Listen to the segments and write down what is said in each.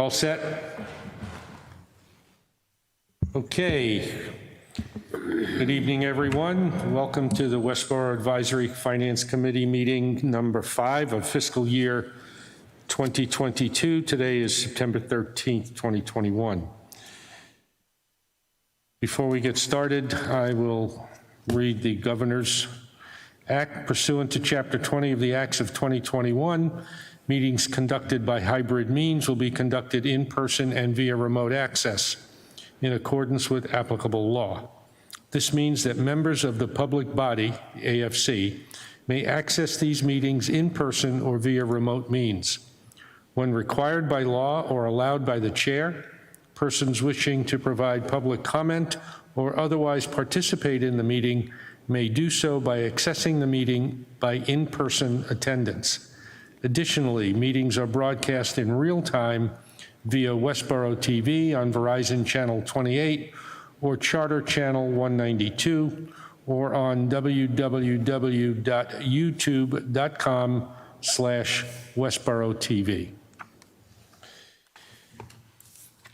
All set? Okay. Good evening, everyone. Welcome to the Westborough Advisory Finance Committee meeting number 5 of fiscal year 2022. Today is September 13th, 2021. Before we get started, I will read the Governor's Act. Pursuant to Chapter 20 of the Acts of 2021, meetings conducted by hybrid means will be conducted in person and via remote access in accordance with applicable law. This means that members of the public body, AFC, may access these meetings in person or via remote means. When required by law or allowed by the chair, persons wishing to provide public comment or otherwise participate in the meeting may do so by accessing the meeting by in-person attendance. Additionally, meetings are broadcast in real time via Westborough TV on Verizon Channel 28 or Charter Channel 192 or on www.youtube.com/Westborough TV.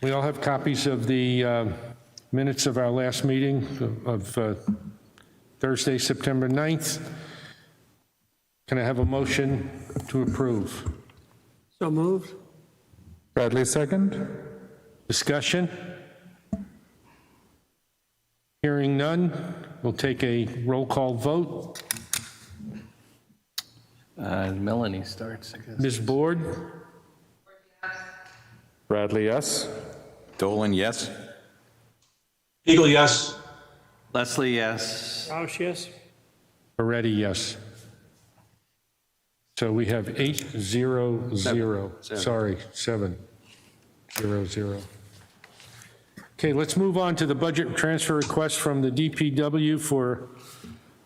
We all have copies of the minutes of our last meeting of Thursday, September 9th. Can I have a motion to approve? So moved. Bradley, second. Discussion? Hearing none, we'll take a roll call vote. Melanie starts, I guess. Ms. Board? Bradley, yes. Dolan, yes. Eagle, yes. Leslie, yes. Roush, yes. Moretti, yes. So we have 8-0-0. Sorry, 7-0-0. Okay, let's move on to the budget transfer request from the DPW for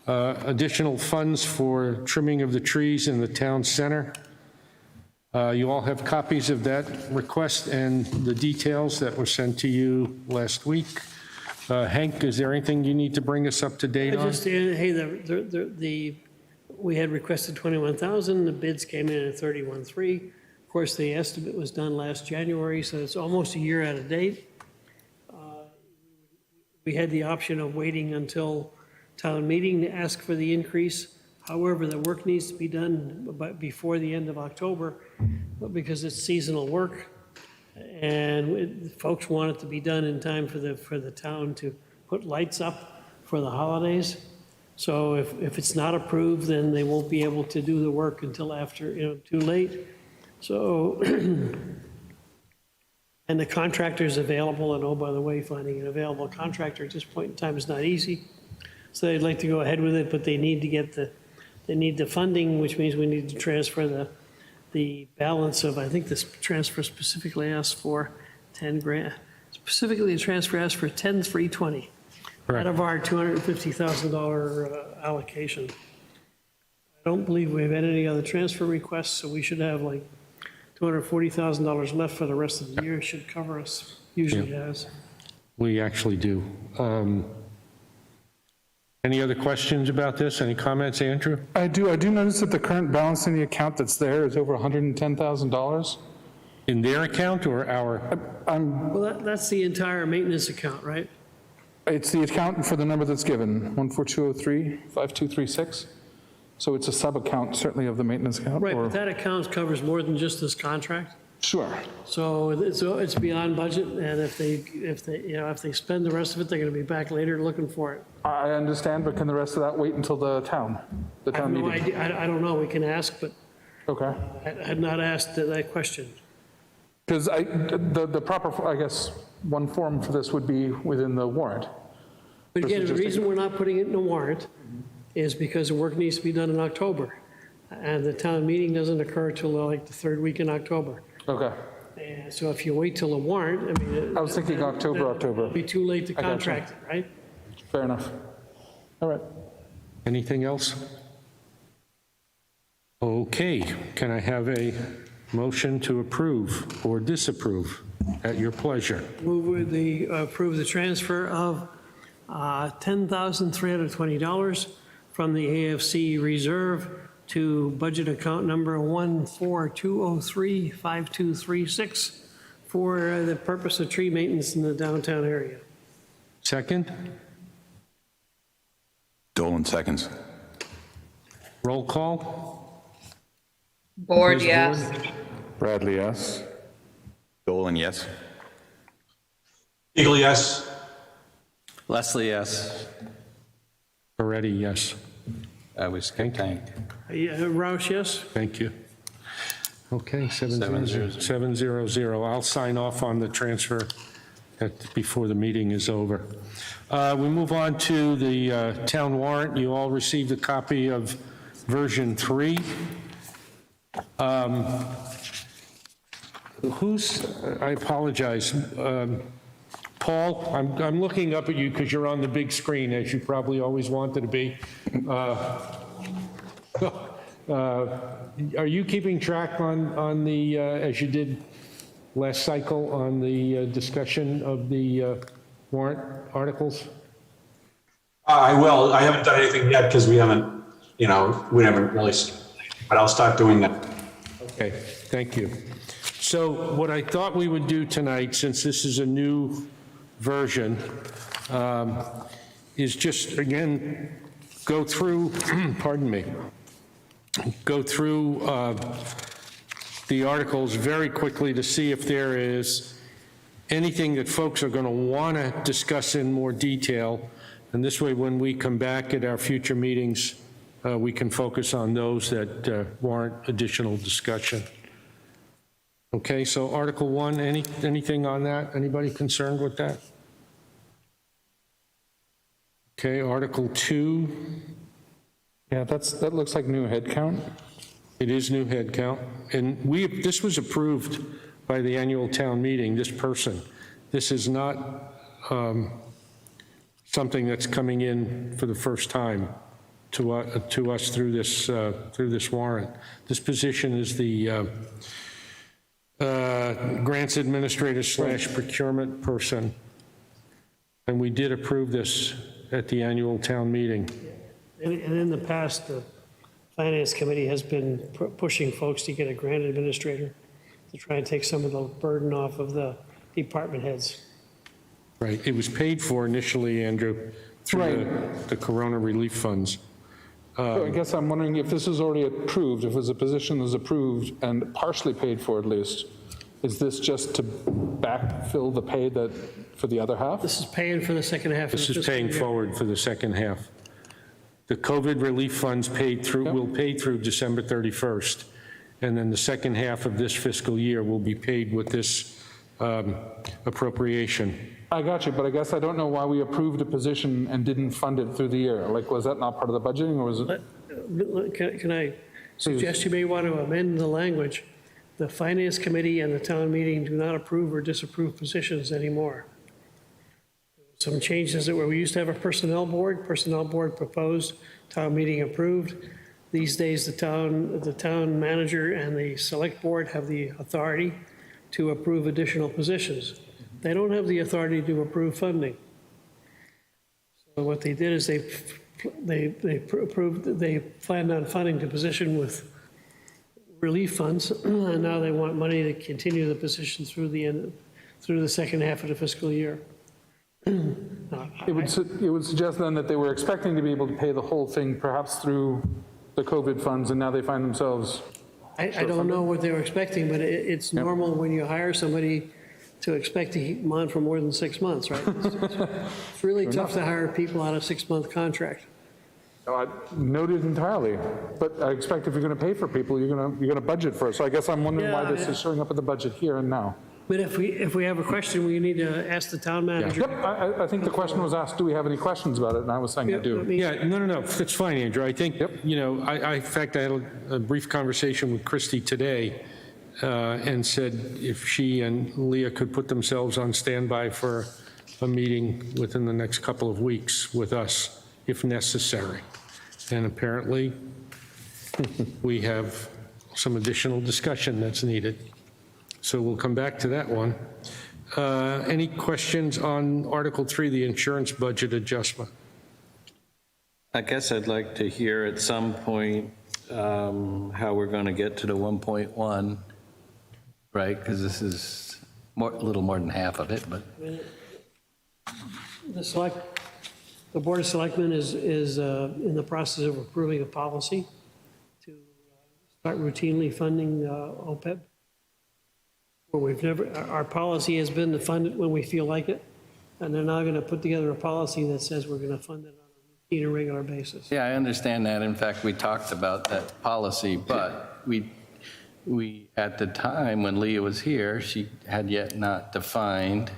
additional funds for trimming of the trees in the town center. You all have copies of that request and the details that were sent to you last week. Hank, is there anything you need to bring us up to date on? Hey, we had requested 21,000. The bids came in at 31.3. Of course, the estimate was done last January, so it's almost a year out of date. We had the option of waiting until town meeting to ask for the increase. However, the work needs to be done before the end of October, but because it's seasonal work, and folks want it to be done in time for the town to put lights up for the holidays. So if it's not approved, then they won't be able to do the work until after, too late. So, and the contractor's available, and oh, by the way, finding an available contractor at this point in time is not easy. So they'd like to go ahead with it, but they need to get they need the funding, which means we need to transfer the balance of, I think this transfer specifically asks for 10 grand. Specifically, the transfer asks for 10,320 out of our $250,000 allocation. I don't believe we've had any other transfer requests, so we should have like $240,000 left for the rest of the year. It should cover us, usually has. We actually do. Any other questions about this? Any comments, Andrew? I do notice that the current balance in the account that's there is over $110,000. In their account or our? Well, that's the entire maintenance account, right? It's the account for the number that's given, 14203-5236. So it's a sub-account, certainly, of the maintenance account. Right, but that account covers more than just this contract. Sure. So it's beyond budget, and if they spend the rest of it, they're going to be back later looking for it. I understand, but can the rest of that wait until the town I have no meeting? idea. I don't know. We can ask, but Okay. I had not asked that question. Because the proper, I guess, one form for this would be within the warrant. But again, the reason we're not putting it in the warrant is because the work needs to be done in October, and the town meeting doesn't occur till like the third week in October. Okay. And so if you wait till the warrant, I mean. I was thinking October. It'll be too late to I gotcha. contract it, right? Fair enough. All right. Anything else? Okay, can I have a motion to approve or disapprove at your pleasure? Move with approve the transfer of $10,320 from the AFC reserve to budget account number 142035236 for the purpose of tree maintenance in the downtown area. Second? Dolan seconds. Roll call? Board, Ms. yes. Bradley, yes. Dolan, yes. Eagle, yes. Leslie, yes. Moretti, yes. I was contained. Roush, yes? Thank you. Okay, 700. 700. I'll sign off on the transfer before the meeting is over. We move on to the town warrant. You all received a copy of version 3. I apologize. Paul, I'm looking up at you because you're on the big screen, as you probably always wanted to be. Are you keeping track on the, as you did last cycle, on the discussion of the warrant articles? I will. I haven't done anything yet because we haven't really, but I'll start doing that. Okay, thank you. So what I thought we would do tonight, since this is a new version, is just, again, go through, pardon me, go through the articles very quickly to see if there is anything that folks are going to want to discuss in more detail. And this way, when we come back at our future meetings, we can focus on those that warrant additional discussion. Okay, so Article 1, anything on that? Anybody concerned with that? Okay, Article 2. Yeah, that looks like new head count. It is new head count. And this was approved by the annual town meeting, this person. This is not something that's coming in for the first time to us through this warrant. This position is the grants administrator / procurement person. And we did approve this at the annual town meeting. And in the past, the Finance Committee has been pushing folks to get a grant administrator to try and take some of the burden off of the department heads. Right, it was paid for initially, Andrew, through the Corona relief funds. So I guess I'm wondering if this is already approved, if it's a position that's approved and partially paid for at least, is this just to backfill the pay that for the other half? This is paying for the second half of the This fiscal is paying year. forward for the second half. The COVID relief funds will pay through December 31st, and then the second half of this fiscal year will be paid with this appropriation. I got you, but I guess I don't know why we approved a position and didn't fund it through the year. Like, was that not part of the budgeting, or was it? Can I suggest you may want to amend the language? The Finance Committee and the town meeting do not approve or disapprove positions anymore. Some changes that were, we used to have a personnel board proposed, town meeting approved. These days, the town manager and the select board have the authority to approve additional positions. They don't have the authority to approve funding. So what they did is they planned on funding the position with relief funds, and now they want money to continue the position through the second half of the fiscal year. It would suggest then that they were expecting to be able to pay the whole thing perhaps through the COVID funds, and now they find themselves. I don't know what they were expecting, but it's normal when you hire somebody to expect to keep them on for more than 6 months, right? It's really tough to hire people on a 6-month contract. Noted entirely, but I expect if you're going to pay for people, you're going to budget for it. So I guess I'm wondering why this is showing up in the budget here and now. But if we have a question, we need to ask the town manager. Yep, I think the question was asked, do we have any questions about it? And I was saying I do. Yeah, no, it's fine, Andrew. I think, in fact, I had a brief conversation with Christy today and said if she and Leah could put themselves on standby for a meeting within the next couple of weeks with us, if necessary. And apparently, we have some additional discussion that's needed. So we'll come back to that one. Any questions on Article 3, the insurance budget adjustment? I guess I'd like to hear at some point how we're going to get to the 1.1, right? Because this is a little more than half of it, but The Board of Selectmen is in the process of approving a policy to start routinely funding OPEB. Where our policy has been to fund it when we feel like it, and they're now going to put together a policy that says we're going to fund it on a routine and regular basis. yeah, I understand that. In fact, we talked about that policy, but we, at the time when Leah was here, she had yet not defined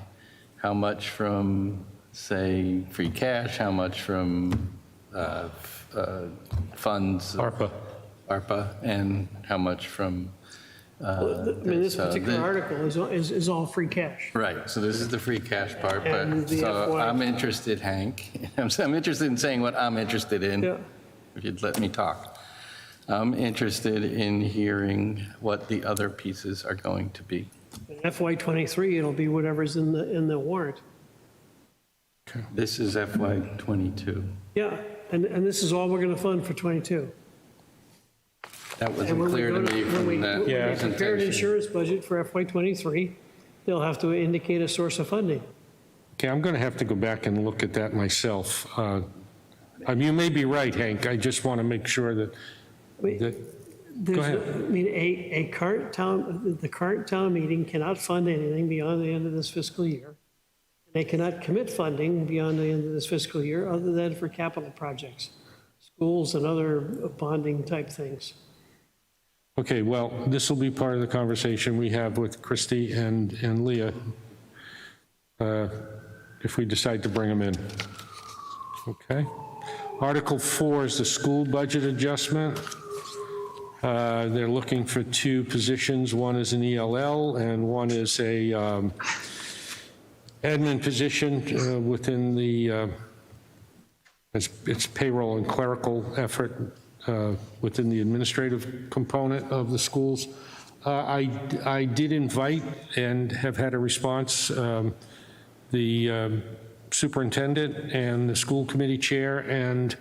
how much from, say, free cash, how much from funds, ARPA, and how much from. I mean, this particular article is all free cash. Right, so this is the free cash part, And but, the so FY. I'm interested, Hank, I'm interested in saying what I'm interested in, Yeah. if you'd let me talk. I'm interested in hearing what the other pieces are going to be. In FY '23, it'll be whatever's in the warrant. This is FY '22. Yeah, and this is all we're going to fund for '22. That And wasn't when we clear to go me when from we that prepare an presentation. insurance budget for FY '23, they'll have to indicate a source of funding. Okay, I'm going to have to go back and look at that myself. I mean, you may be right, Hank, I just want to make sure that, I mean, go ahead. I mean, the current town meeting cannot fund anything beyond the end of this fiscal year. They cannot commit funding beyond the end of this fiscal year other than for capital projects, schools and other bonding type things. Okay, well, this will be part of the conversation we have with Christie and Leah if we decide to bring them in. Okay. Article 4 is the school budget adjustment. They're looking for 2 positions. One is an ELL and one is a admin position within the, it's payroll and clerical effort within the administrative component of the schools. I did invite and have had a response, the superintendent and the school committee chair, and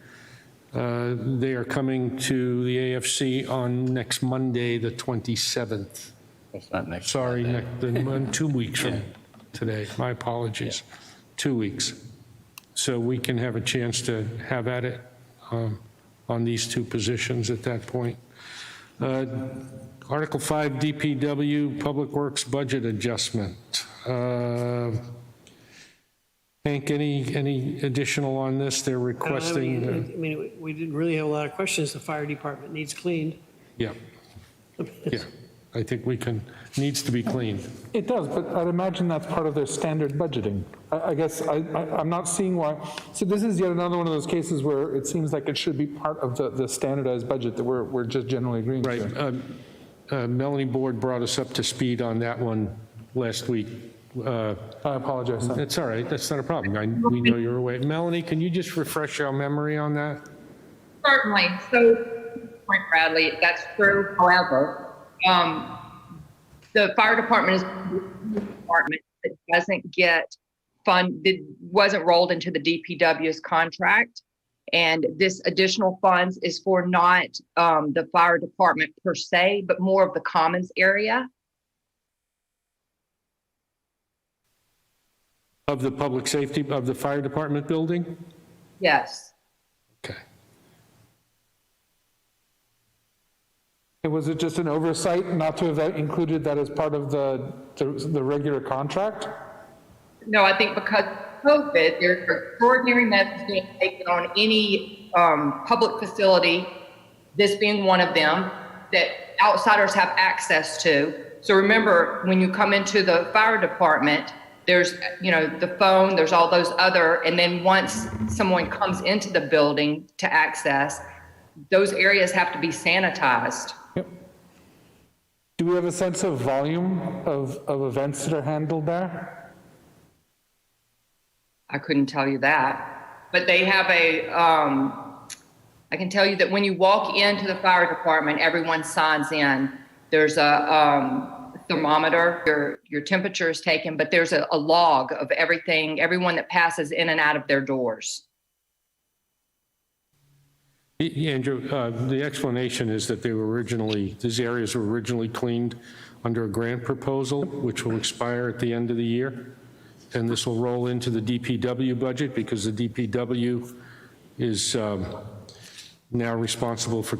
they are coming to the AFC on next Monday, the 27th. That's not next. Sorry, Monday. 2 weeks from today. My apologies. 2 weeks. So we can have a chance to have at it on these 2 positions at that point. Article 5, DPW, Public Works Budget Adjustment. Hank, any additional on this? They're requesting, I mean, we didn't really have a lot of questions. The fire department needs cleaned. yeah, I think needs to be cleaned. It does, but I'd imagine that's part of their standard budgeting. I guess I'm not seeing why. So this is yet another one of those cases where it seems like it should be part of the standardized budget that we're just generally agreeing Right. to. Melanie Board brought us up to speed on that one last week. I apologize. Sam. That's all right. That's not a problem. We know you're away. Melanie, can you just refresh our memory on that? Certainly. So, point Bradley, that's true. However, the fire department is a department that doesn't get funded, wasn't rolled into the DPW's contract. And this additional funds is for not the fire department per se, but more of the commons area. Of the public safety, of the fire department building? Yes. Okay. And was it just an oversight not to have included that as part of the regular contract? No, I think because of COVID, there's extraordinary measures being taken on any public facility, this being one of them, that outsiders have access to. So remember, when you come into the fire department, there's, the phone, there's all those other, and then once someone comes into the building to access, those areas have to be sanitized. Yep. Do we have a sense of volume of events that are handled there? I couldn't tell you that, but they have I can tell you that when you walk into the fire department, everyone signs in. There's a thermometer, your temperature is taken, but there's a log of everyone that passes in and out of their doors. Andrew, the explanation is that these areas were originally cleaned under a grant proposal, which will expire at the end of the year. And this will roll into the DPW budget because the DPW is now responsible for,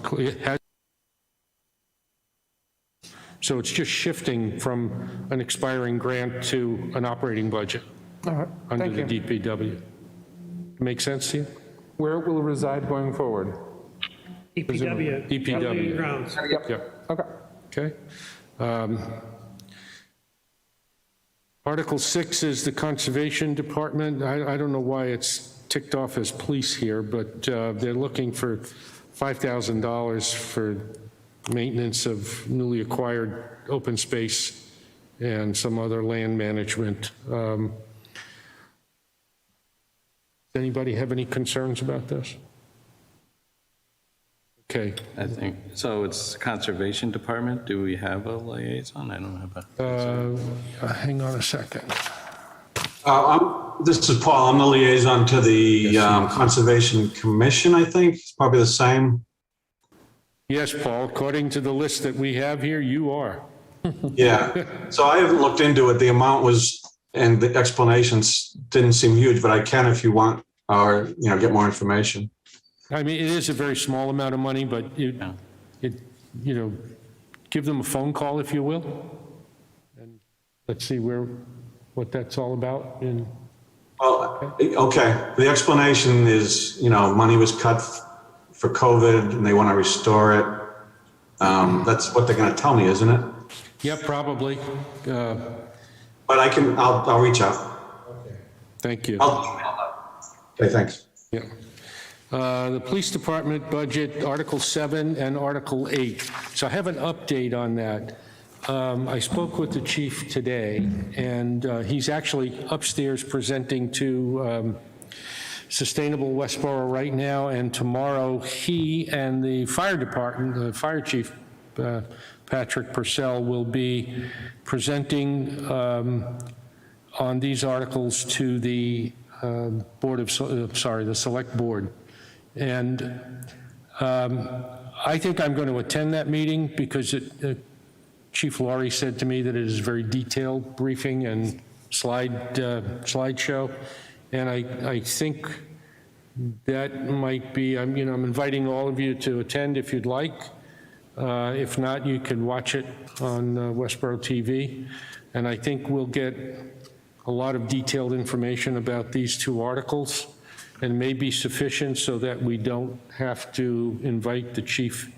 so it's just shifting from an expiring grant to an operating budget All right, under thank the you. DPW. Make sense to you? Where it will reside going forward? DPW. DPW. Building and Grounds. Yep. Okay. Okay. Article 6 is the Conservation Department. I don't know why it's ticked off as police here, but they're looking for $5,000 for maintenance of newly acquired open space and some other land management. Does anybody have any concerns about this? Okay. I think, so it's Conservation Department. Do we have a liaison? I don't have a. Hang on a second. This is Paul. I'm the liaison to the Conservation Commission, I think. It's probably the same. Yes, Paul, according to the list that we have here, you are. Yeah. So I haven't looked into it. The amount was, and the explanations didn't seem huge, but I can if you want, or, get more information. I mean, it is a very small amount of money, but give them a phone call if you will. And let's see what that's all about. And Well, okay. The explanation is, money was cut for COVID and they want to restore it. That's what they're going to tell me, isn't it? yeah, probably. But I'll reach out. Thank you. I'll email that. Okay, thanks. Yeah. The Police Department budget, Article 7 and Article 8. So I have an update on that. I spoke with the chief today, and he's actually upstairs presenting to Sustainable Westborough right now, and tomorrow he and the fire department, the fire chief, Patrick Purcell, will be presenting on these articles to the the Select Board. And I think I'm going to attend that meeting because Chief Laurie said to me that it is a very detailed briefing and slideshow. And I think that might be, I'm inviting all of you to attend if you'd like. If not, you can watch it on Westborough TV. And I think we'll get a lot of detailed information about these two articles, and may be sufficient so that we don't have to invite the chief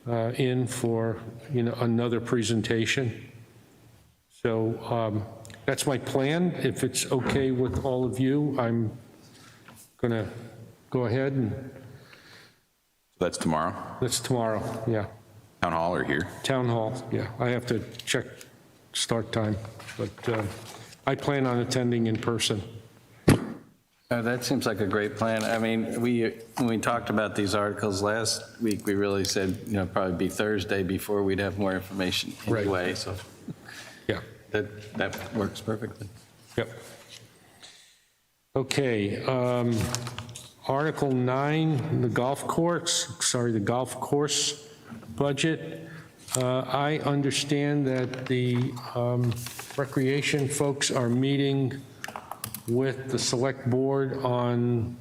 in for, another presentation. So that's my plan. If it's okay with all of you, I'm going to go ahead and, That's tomorrow? that's tomorrow, yeah. Town hall or here? Town hall, yeah. I have to check start time, but I plan on attending in person. That seems like a great plan. I mean, when we talked about these articles last week, we really said, probably be Thursday before we'd have more information Right. anyway, so Yeah. that works perfectly. Yep. Okay, Article 9, the golf course budget. I understand that the recreation folks are meeting with the Select Board on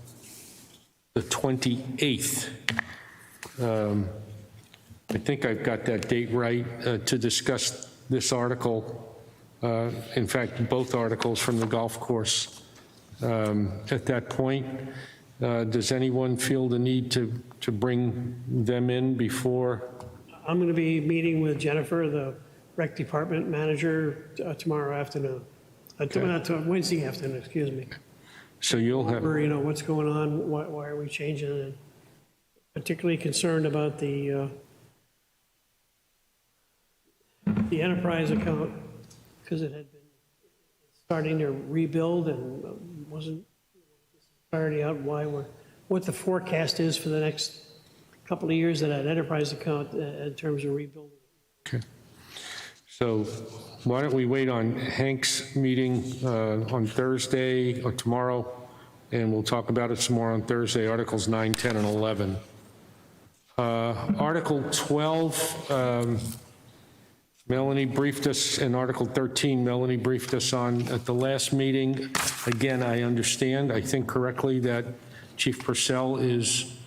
the 28th. I think I've got that date right, to discuss this article. In fact, both articles from the golf course. At that point, does anyone feel the need to bring them in before? I'm going to be meeting with Jennifer, the rec department manager, tomorrow afternoon. Wednesday afternoon, excuse me. So you'll have, Or, what's going on, why are we changing it? Particularly concerned about the enterprise account, because it had been starting to rebuild and wasn't clarity out what the forecast is for the next couple of years of that enterprise account in terms of rebuilding. okay. So why don't we wait on Hank's meeting on Thursday or tomorrow, and we'll talk about it some more on Thursday, Articles 9, 10, and 11. Article 12, Melanie briefed us, in Article 13, Melanie briefed us on at the last meeting. Again, I understand, I think correctly, that Chief Purcell is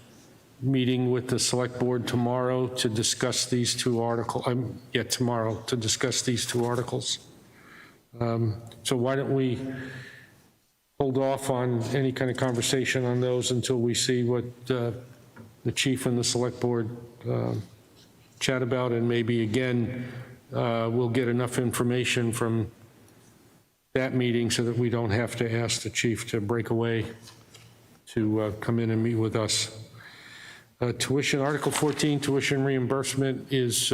meeting with the Select Board tomorrow to discuss these two articles, tomorrow, to discuss these two articles. So why don't we hold off on any kind of conversation on those until we see what the chief and the Select Board chat about, and maybe again, we'll get enough information from that meeting so that we don't have to ask the chief to break away to come in and meet with us. Tuition, Article 14, tuition reimbursement is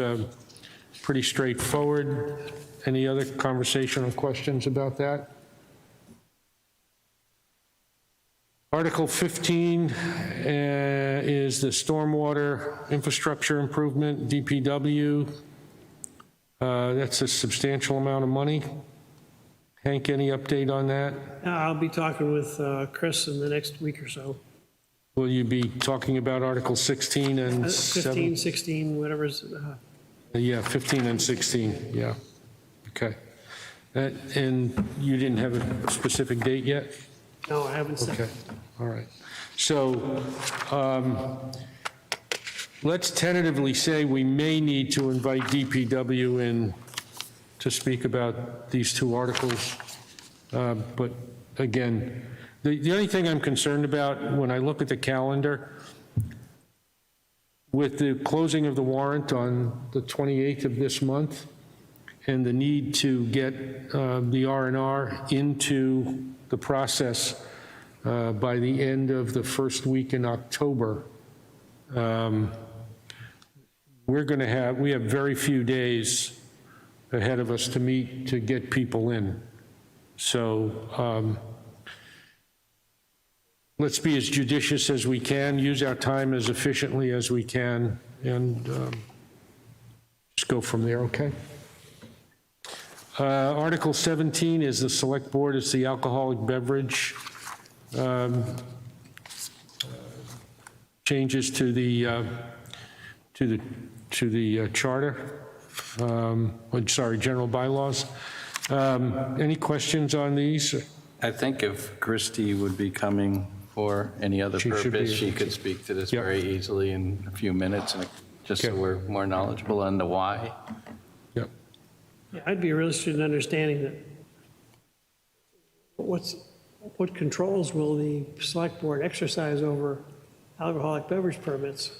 pretty straightforward. Any other conversation or questions about that? Article 15 is the stormwater infrastructure improvement, DPW. That's a substantial amount of money. Hank, any update on that? I'll be talking with Chris in the next week or so. Will you be talking about Article 16 and 15, 17? 16, whatever's, Yeah, 15 and 16, yeah. Okay. And you didn't have a specific date yet? no, I haven't said. Okay, all right. So let's tentatively say we may need to invite DPW in to speak about these two articles. But again, the only thing I'm concerned about when I look at the calendar, with the closing of the warrant on the 28th of this month and the need to get the R&R into the process by the end of the first week in October, we have very few days ahead of us to meet to get people in. So let's be as judicious as we can, use our time as efficiently as we can, and just go from there, okay? Article 17 is the Select Board, it's the alcoholic beverage changes to the charter, general bylaws. Any questions on these? I think if Christie would be coming for any other She should be purpose, she able could to. speak to this Yep. very easily in a few minutes, and just so Okay. we're more knowledgeable on the why. Yep. Yeah, I'd be real interested in understanding that. What controls will the select board exercise over alcoholic beverage permits?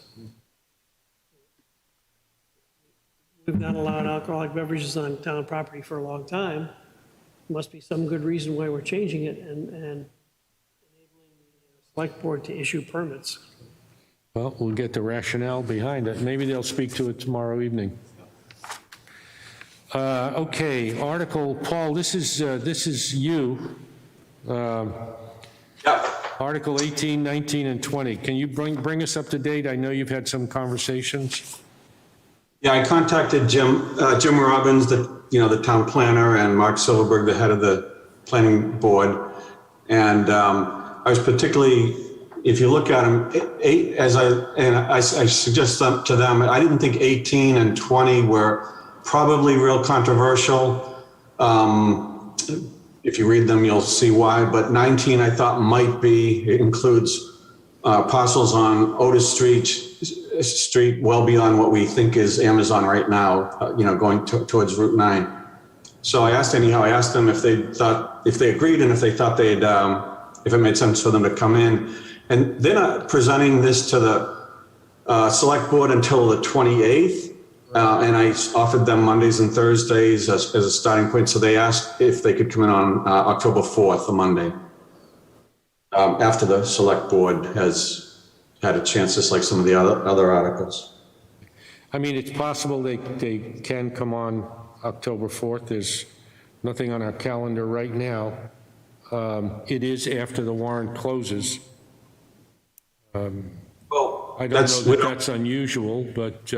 We've not allowed alcoholic beverages on town property for a long time. Must be some good reason why we're changing it and enabling the select board to issue permits. Well, we'll get the rationale behind it. Maybe they'll speak to it tomorrow evening. Okay, Paul, this is you. Article 18, 19, and 20. Can you bring us up to date? I know you've had some conversations. Yeah, I contacted Jim Robbins, the town planner, and Mark Silverberg, the head of the planning board. And I was particularly, if you look at them, I suggest to them, I didn't think 18 and 20 were probably real controversial. If you read them, you'll see why. But 19, I thought might be. It includes parcels on Otis Street, well beyond what we think is Amazon right now, going towards Route 9. So I asked them if they agreed, and if they thought if it made sense for them to come in. And they're not presenting this to the select board until the 28th. And I offered them Mondays and Thursdays as a starting point. So they asked if they could come in on October 4th, a Monday, after the select board has had a chance, just like some of the other articles. I mean, it's possible they can come on October 4th. There's nothing on our calendar right now. It is after the warrant closes. Well, I don't know that that's unusual, but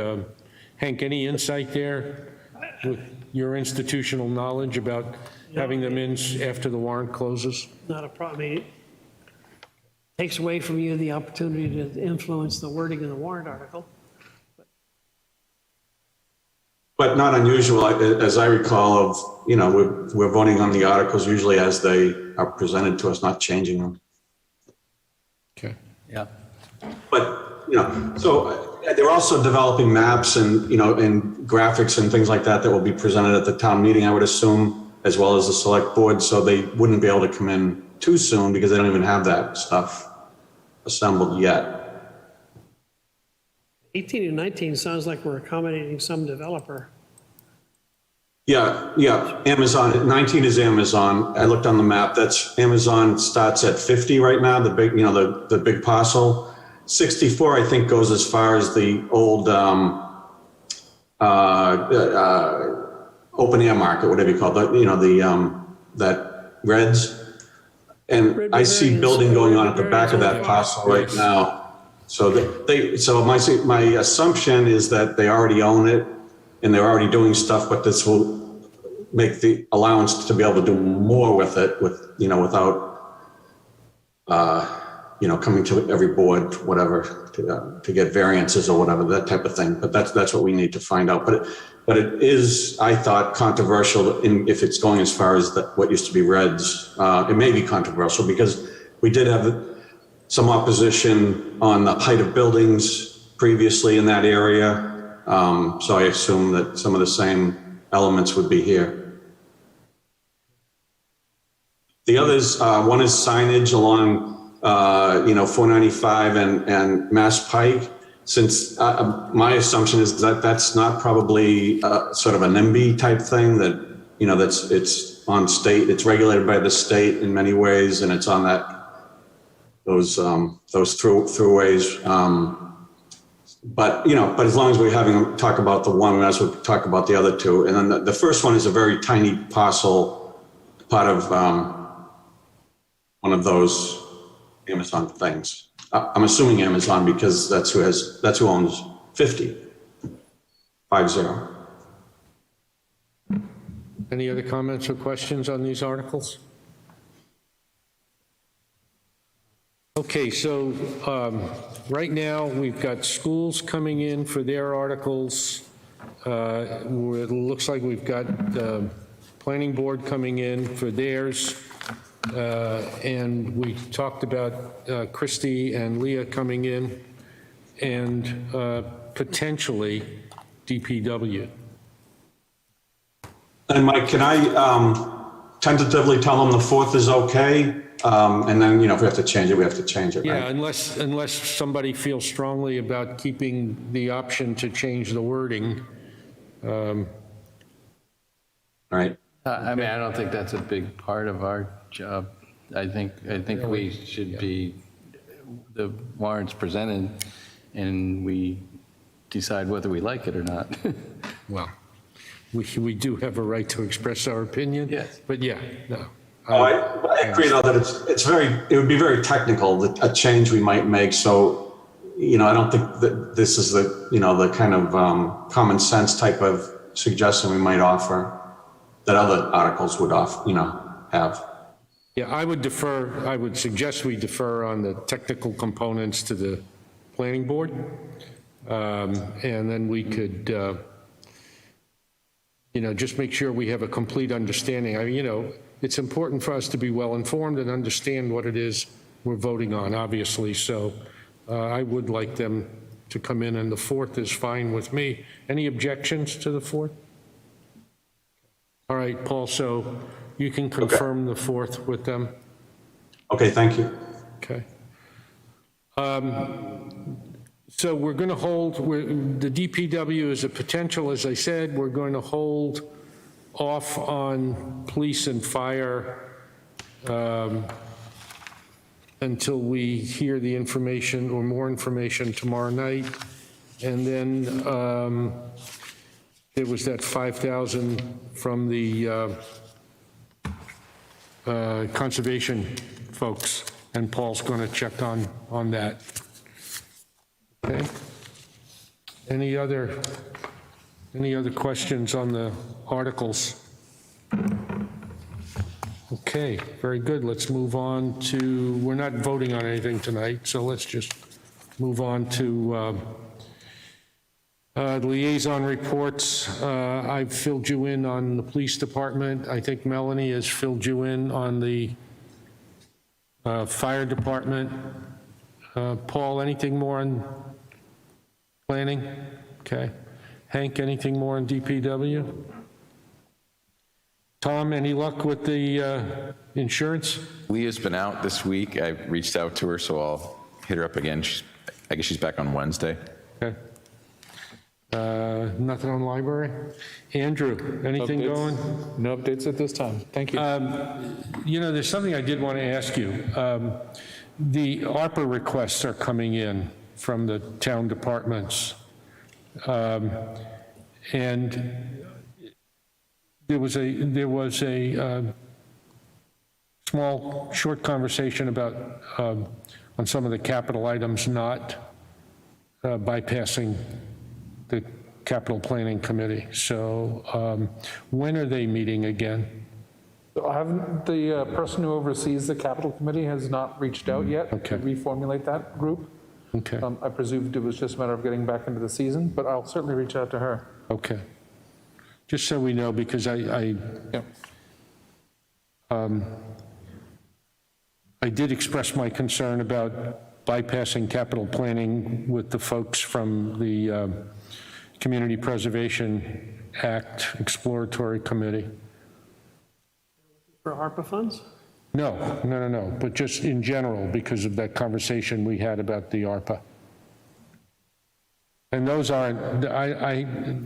Hank, any insight there with your institutional knowledge about having them in after the warrant closes? Not a problem. I mean, it takes away from you the opportunity to influence the wording of the warrant article. but not unusual, as I recall, of, we're voting on the articles usually as they are presented to us, not changing them. Okay. Yeah. But, so they're also developing maps and, and graphics and things like that that will be presented at the town meeting, I would assume, as well as the select board, so they wouldn't be able to come in too soon because they don't even have that stuff assembled yet. 18 and 19 sounds like we're accommodating some developer. Yeah, Amazon, 19 is Amazon. I looked on the map, that's, Amazon starts at 50 right now, the big, the big parcel. 64, I think, goes as far as the old open air market, whatever you call it, that Reds. And I see building going on at the back of that parcel right now. So my assumption is that they already own it and they're already doing stuff, but this will make the allowance to be able to do more with it, without, coming to every board, whatever, to get variances or whatever, that type of thing. But that's what we need to find out. But it is, I thought, controversial if it's going as far as what used to be Reds. It may be controversial because we did have some opposition on the height of buildings previously in that area. So I assume that some of the same elements would be here. The others, one is signage along, 495 and Mass Pike. Since my assumption is that that's not probably sort of an NIMBY type thing that, it's on state, it's regulated by the state in many ways, and it's on those throughways. But as long as we're having them talk about the one, we might as well talk about the other two. And then the first one is a very tiny parcel, part of one of those Amazon things. I'm assuming Amazon because that's who owns 50. Any other comments or questions on these articles? Okay, so right now, we've got schools coming in for their articles. It looks like we've got planning board coming in for theirs. And we talked about Christie and Leah coming in, and potentially DPW. And Mike, can I tentatively tell them the 4th is okay? And then, if we have to change it, we have to change it, right? Yeah, unless somebody feels strongly about keeping the option to change the wording. Right. I mean, I don't think that's a big part of our job. I think we should be, the warrants presented, and we decide whether we like it or not. Well, we do have a right to express our opinion. Yes. But yeah, no. I agree, though, that it would be very technical, a change we might make. So, I don't think that this is the kind of common sense type of suggestion we might offer that other articles would have. Yeah, I would suggest we defer on the technical components to the planning board. And then we could, just make sure we have a complete understanding. I mean, it's important for us to be well-informed and understand what it is we're voting on, obviously. So I would like them to come in, and the 4th is fine with me. Any objections to the 4th? All right, Paul, so you can confirm the 4th with them? Okay, thank you. Okay. So we're going to hold, the DPW is a potential, as I said, we're going to hold off on police and fire until we hear the information or more information tomorrow night. And then there was that 5,000 from the conservation folks, and Paul's going to check on that. Okay. Any other questions on the articles? Okay, very good. Let's move on to, we're not voting on anything tonight, so let's just move on to Liaison reports, I've filled you in on the police department. I think Melanie has filled you in on the fire department. Paul, anything more on planning? Okay. Hank, anything more on DPW? Tom, any luck with the insurance? Leah's been out this week. I reached out to her, so I'll hit her up again. I guess she's back on Wednesday. Okay. Nothing on library? Andrew, anything Updates? going? No updates at this time. Thank you. You know, there's something I did want to ask you. The ARPA requests are coming in from the town departments. And there was a small, short conversation about, on some of the capital items not bypassing the capital planning committee. So when are they meeting again? So I haven't, the person who oversees the capital committee has not reached out yet to Okay. reformulate that group. Okay, I presumed it was just a matter of getting back into the season, but I'll certainly reach out to her. okay. Just so we know, because I did express my concern about bypassing capital planning with the folks from the Community Preservation Act Exploratory Committee. For ARPA funds? No, but just in general, because of that conversation we had about the ARPA. And those aren't,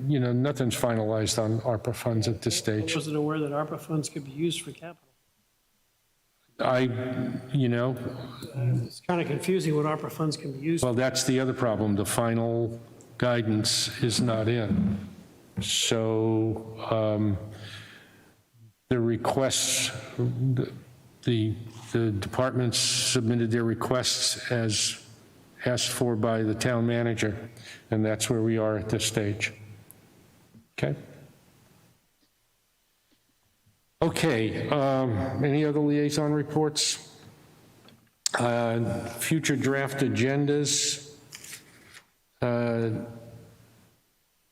you know, nothing's finalized on ARPA funds at this I stage. wasn't aware that ARPA funds could be used for capital. You know, It's kind of confusing what ARPA funds can be used for. well, that's the other problem. The final guidance is not in. So the requests, the departments submitted their requests as asked for by the town manager, and that's where we are at this stage. Okay? Okay, any other liaison reports? Future draft agendas.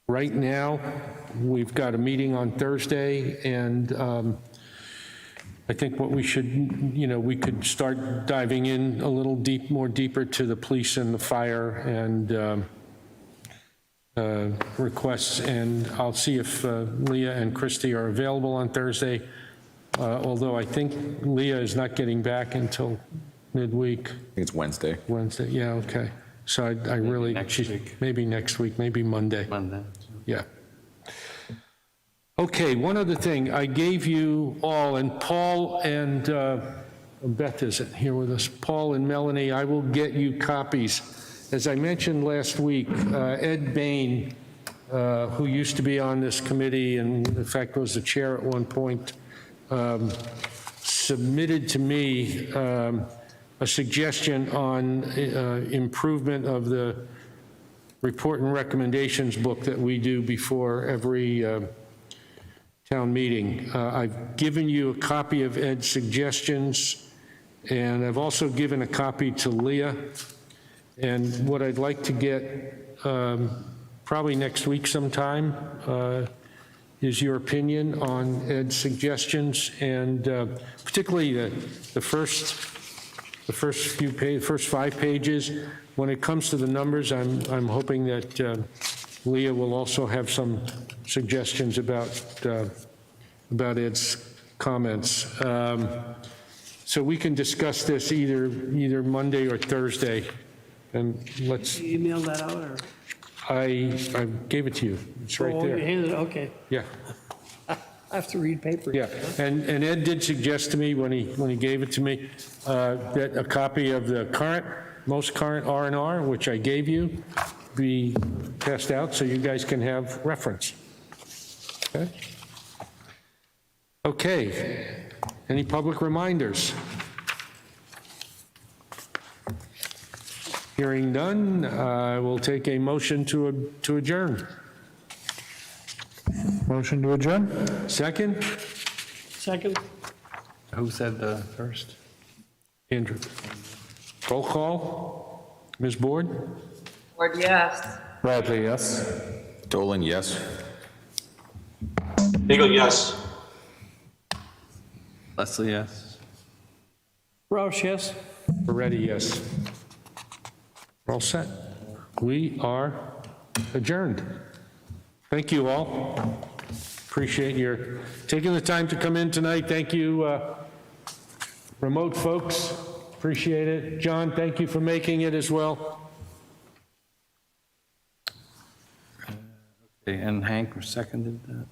Right now, we've got a meeting on Thursday, and I think what we should, you know, we could start diving in a little more deeper to the police and the fire and requests, and I'll see if Leah and Christy are available on Thursday, although I think Leah is not getting back until midweek. I think it's Wednesday. Wednesday, yeah, okay. So I really, maybe next week, maybe Monday. Yeah. Okay, one other thing, I gave you all, and Paul and Beth isn't here with us, Paul and Melanie, I will get you copies. As I mentioned last week, Ed Bain, who used to be on this committee and in fact was the chair at one point, submitted to me a suggestion on improvement of the report and recommendations book that we do before every town meeting. I've given you a copy of Ed's suggestions, and I've also given a copy to Leah. And what I'd like to get, probably next week sometime, is your opinion on Ed's suggestions, and particularly the first few pages, first 5 pages. When it comes to the numbers, I'm hoping that Leah will also have some suggestions about Ed's comments. So we can discuss this either Monday or Thursday, and let's, You emailed that out, or? I gave it to you. It's right Oh, you there. handed it, okay. Yeah, I have to read paper. yeah. And Ed did suggest to me when he gave it to me, that a copy of the most current R&R, which I gave you, be passed out so you guys can have reference. Okay? Okay. Any public reminders? Hearing none, I will take a motion to adjourn. Motion to adjourn? Second? Second? Who said the first? Andrew. Roll call. Ms. Board? Or yes. Bradley, yes. Dolan, yes. Eagle, yes. Leslie, yes. Roush, yes? Moretti, yes. We're all set. We are adjourned. Thank you all. Appreciate your taking the time to come in tonight. Thank you, remote folks. Appreciate it. John, thank you for making it as well. Okay, and Hank seconded that?